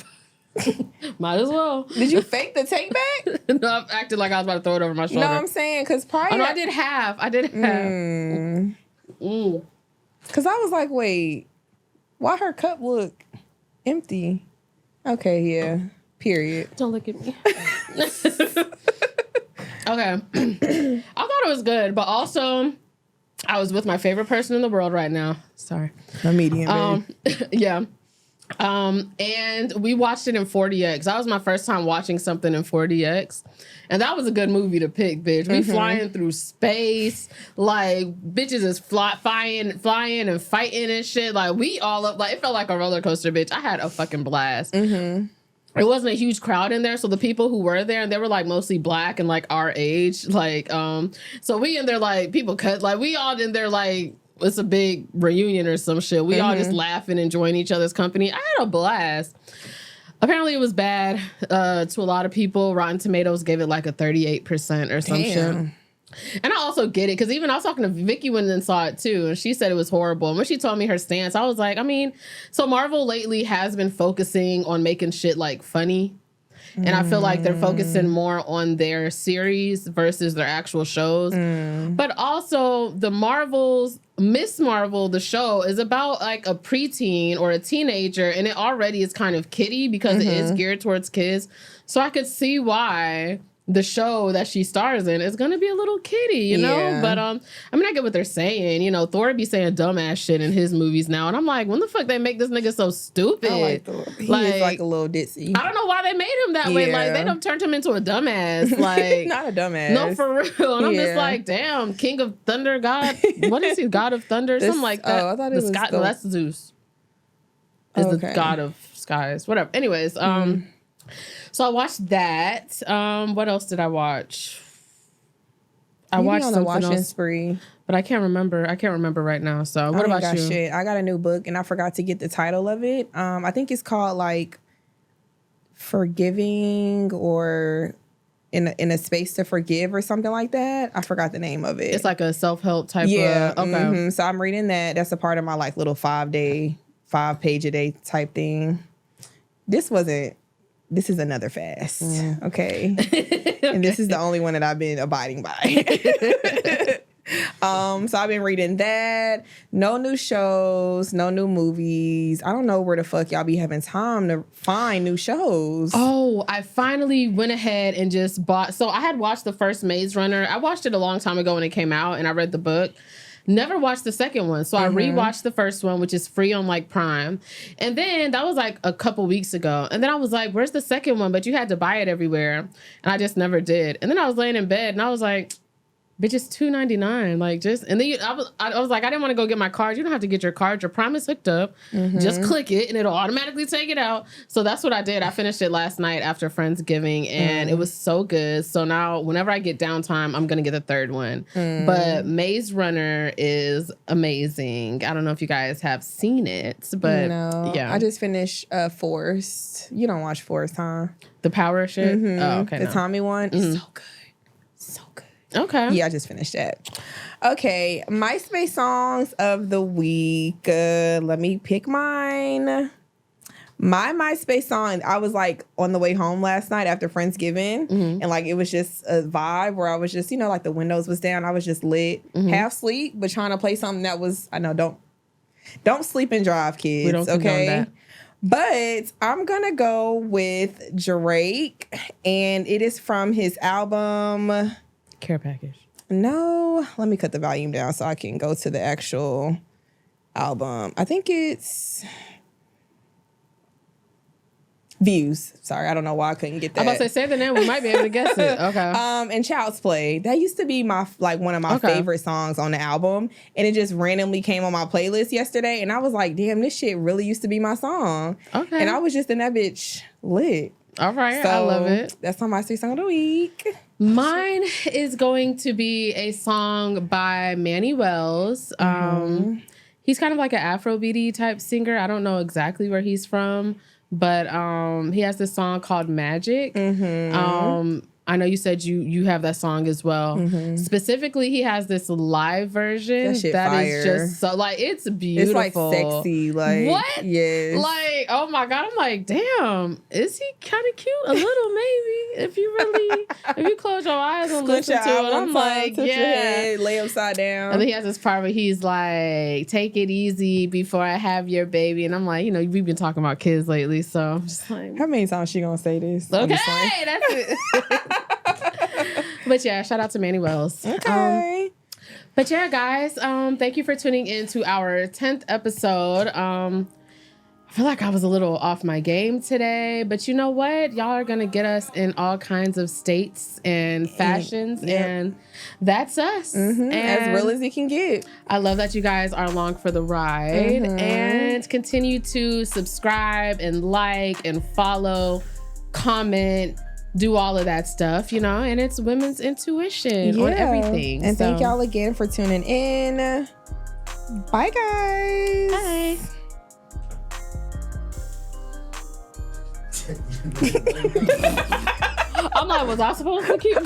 Might as well. Did you fake the take back? No, I acted like I was about to throw it over my shoulder. No, I'm saying because prior. Oh, no, I did half. Mm. Because I was like, wait, why her cup look empty? Okay, yeah. Period. Don't look at me. Okay. I thought it was good, but also I was with my favorite person in the world right now. Sorry. A medium, babe. Yeah. And we watched it in 40X. That was my first time watching something in 40X. And that was a good movie to pick, bitch. We flying through space. Like, bitches is flying and fighting and shit. Like, we all up. Like, it felt like a roller coaster, bitch. I had a fucking blast. It wasn't a huge crowd in there. So the people who were there, and they were like mostly black and like our age. Like, so we in there, like, people cut. Like, we all in there, like, it's a big reunion or some shit. We all just laughing, enjoying each other's company. I had a blast. Apparently it was bad to a lot of people. Rotten Tomatoes gave it like a 38% or some shit. And I also get it, because even I was talking to Vicky when and saw it too, and she said it was horrible. And when she told me her stance, I was like, I mean, so Marvel lately has been focusing on making shit like funny. And I feel like they're focusing more on their series versus their actual shows. But also the Marvels, Miss Marvel, the show, is about like a preteen or a teenager, and it already is kind of kiddie because it is geared towards kids. So I could see why the show that she stars in is gonna be a little kiddie, you know? But I mean, I get what they're saying. You know, Thor be saying dumbass shit in his movies now, and I'm like, when the fuck they make this nigga so stupid? I like Thor. He is like a little ditzy. I don't know why they made him that way. Like, they done turned him into a dumbass. Like, not a dumbass. No, for real. And I'm just like, damn, King of Thunder, God. What is he? God of Thunder? Something like that. Oh, I thought it was no, that's Zeus. Is the god of skies. Whatever. Anyways, so I watched that. What else did I watch? I watched on a something watching else, spree, but I can't remember. I can't remember right now. So what about you? Shit. I got a new book and I forgot to get the title of it. I think it's called like Forgiving or in a space to forgive or something like that. I forgot the name of it. It's like a self-help type. Yeah. Of, okay. So I'm reading that. That's a part of my like little 5-page a day type thing. This is another fast. Okay. And this is the only one that I've been abiding by. So I've been reading that. No new shows, no new movies. I don't know where the fuck y'all be having time to find new shows. Oh, I finally went ahead and just bought. So I had watched the first Maze Runner. I watched it a long time ago when it came out, and I read the book. Never watched the second one. So I rewatched the first one, which is free on like Prime. And then that was like a couple weeks ago. And then I was like, where's the second one? But you had to buy it everywhere. And I just never did. And then I was laying in bed and I was like, bitch, it's $2.99. Like, just, and then I was like, I didn't want to go get my card. You don't have to get your card. Your Prime is hooked up. Just click it and it'll automatically take it out. So that's what I did. I finished it last night after Friendsgiving and it was so good. So now whenever I get downtime, I'm going to get the third one. But Maze Runner is amazing. I don't know if you guys have seen it, but no, yeah. I just finished Forrest. You don't watch Forrest, huh? The power shit? Oh, okay. The Tommy one. It's so good. So good. Okay. Yeah, I just finished that. Okay, MySpace songs of the week. Let me pick mine. My MySpace song, I was like on the way home last night after Friendsgiving, and like it was just a vibe where I was just, you know, like the windows was down. I was just lit, half sleep, but trying to play something that was, I know, don't sleep and drive, kids. We don't condone that. But I'm gonna go with Drake, and it is from his album Care Package. No, let me cut the volume down so I can go to the actual album. I think it's Views. Sorry, I don't know why I couldn't get that. I'm about to say the name. We might be able to guess it. Okay. And Child's Play. That used to be one of my favorite songs on the album, and it just randomly came on my playlist yesterday, and I was like, "Damn, this shit really used to be my song." Okay. And I was just in that bitch lit. All right, so I love it. That's on my sweet song of the week. Mine is going to be a song by Manny Wells. He's kind of like an Afrobeat type singer. I don't know exactly where he's from. But he has this song called Magic. I know you said you have that song as well. Specifically, he has this live version that is just so like it's beautiful. It's like sexy, like what? Yes. Like oh my god, I'm like damn. Is he kind of cute? A little maybe. If you close your eyes and listen to it, I'm like your head, lay upside down. And then he has this part where he's like, "Take it easy before I have your baby," and I'm like, we've been talking about kids lately, so I'm just like, how many times she gonna say this? Okay, that's it. But yeah, shout out to Manny Wells. Okay. But yeah, guys, thank you for tuning in to our 10th episode. I feel like I was a little off my game today, but you know what? Y'all are going to get us in all kinds of states and fashions, and that's us. And as real as it can get. I love that you guys are along for the ride, and continue to subscribe and like and follow, comment, do all of that stuff, and it's women's intuition on everything. And thank y'all again for tuning in. Bye, guys. Bye. I'm like, was I supposed to keep